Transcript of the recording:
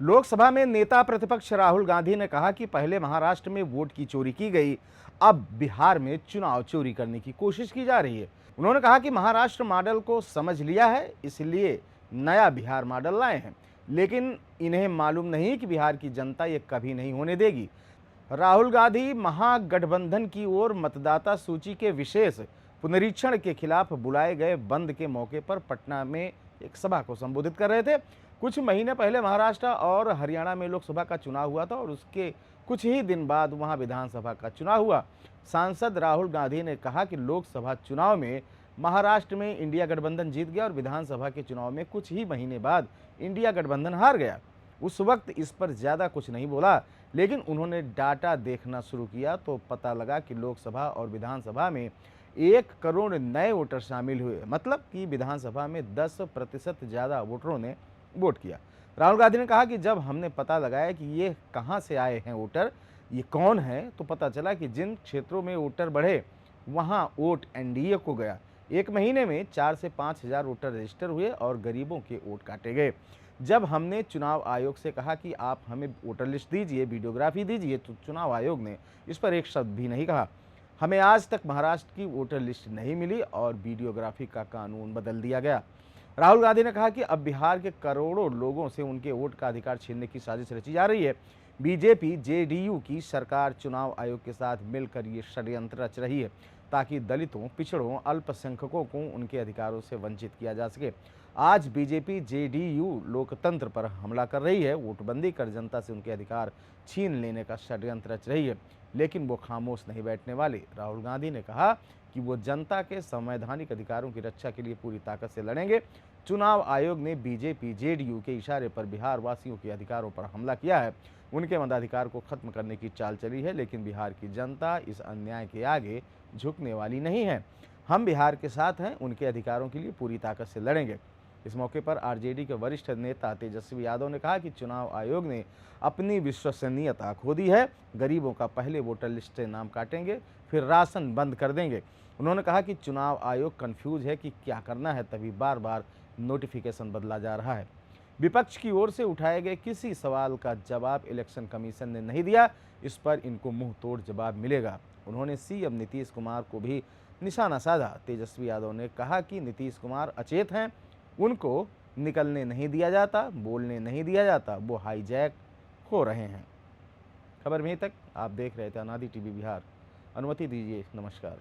लोकसभा में नेता प्रतिपक्ष राहुल गांधी ने कहा कि पहले महाराष्ट्र में वोट की चोरी की गई, अब बिहार में चुनाव चोरी करने की कोशिश की जा रही है। उन्होंने कहा कि महाराष्ट्र मॉडल को समझ लिया है, इसलिए नया बिहार मॉडल लाए हैं, लेकिन इन्हें मालूम नहीं कि बिहार की जनता ये कभी नहीं होने देगी। राहुल गांधी महागठबंधन की ओर मतदाता सूची के विशेष पुनरीक्षण के खिलाफ बुलाए गए बंद के मौके पर पटना में एक सभा को संबोधित कर रहे थे। कुछ महीने पहले महाराष्ट्र और हरियाणा में लोकसभा का चुनाव हुआ था और उसके कुछ ही दिन बाद वहां विधानसभा का चुनाव हुआ। सांसद राहुल गांधी ने कहा कि लोकसभा चुनाव में महाराष्ट्र में इंडिया गठबंधन जीत गया और विधानसभा के चुनाव में कुछ ही महीने बाद इंडिया गठबंधन हार गया। उस वक्त इस पर ज्यादा कुछ नहीं बोला, लेकिन उन्होंने डाटा देखना शुरू किया तो पता लगा कि लोकसभा और विधानसभा में 1 करोड़ नए वोटर शामिल हुए, मतलब कि विधानसभा में 10% ज्यादा वोटरों ने वोट किया। राहुल गांधी ने कहा कि जब हमने पता लगाया कि ये कहां से आए हैं वोटर, ये कौन है, तो पता चला कि जिन क्षेत्रों में वोटर बढ़े वहां वोट एनडीए को गया। 1 महीने में 4 से 5 हजार वोटर रजिस्टर हुए और गरीबों के वोट काटे गए। जब हमने चुनाव आयोग से कहा कि आप हमें वोटर लिस्ट दीजिए, वीडियोग्राफी दीजिए, तो चुनाव आयोग ने इस पर एक शब्द भी नहीं कहा। हमें आज तक महाराष्ट्र की वोटर लिस्ट नहीं मिली और वीडियोग्राफी का कानून बदल दिया गया। राहुल गांधी ने कहा कि अब बिहार के करोड़ों लोगों से उनके वोट का अधिकार छीनने की साजिश रची जा रही है। बीजेपी जेडीयू की सरकार चुनाव आयोग के साथ मिलकर ये षड्यंत्र रच रही है ताकि दलितों, पिछड़ों, अल्पसंख्यकों को उनके अधिकारों से वंचित किया जा सके। आज बीजेपी जेडीयू लोकतंत्र पर हमला कर रही है, वोटबंदी कर जनता से उनके अधिकार छीन लेने का षड्यंत्र रच रही है, लेकिन वो खामोश नहीं बैठने वाले। राहुल गांधी ने कहा कि वो जनता के संवैधानिक अधिकारों की रक्षा के लिए पूरी ताकत से लड़ेंगे। चुनाव आयोग ने बीजेपी जेडीयू के इशारे पर बिहार वासियों के अधिकारों पर हमला किया है, उनके मताधिकार को खत्म करने की चाल चली है, लेकिन बिहार की जनता इस अन्याय के आगे झुकने वाली नहीं है। हम बिहार के साथ हैं, उनके अधिकारों के लिए पूरी ताकत से लड़ेंगे। इस मौके पर आरजेडी के वरिष्ठ नेता तेजस्वी यादव ने कहा कि चुनाव आयोग ने अपनी विश्वसनीयता खो दी है। गरीबों का पहले वोटर लिस्ट से नाम काटेंगे, फिर राशन बंद कर देंगे। उन्होंने कहा कि चुनाव आयोग कंफ्यूज है कि क्या करना है, तभी बार बार नोटिफिकेशन बदला जा रहा है। विपक्ष की ओर से उठाए गए किसी सवाल का जवाब इलेक्शन कमीशन ने नहीं दिया, इस पर इनको मुंह तोड़ जवाब मिलेगा। उन्होंने सीएम नीतीश कुमार को भी निशाना साधा। तेजस्वी यादव ने कहा कि नीतीश कुमार अचेत हैं, उनको निकलने नहीं दिया जाता, बोलने नहीं दिया जाता, वो हाईजैक हो रहे हैं। खबर में तक आप देख रहे थे अनादि टीवी बिहार। अनुमति दीजिए, नमस्कार।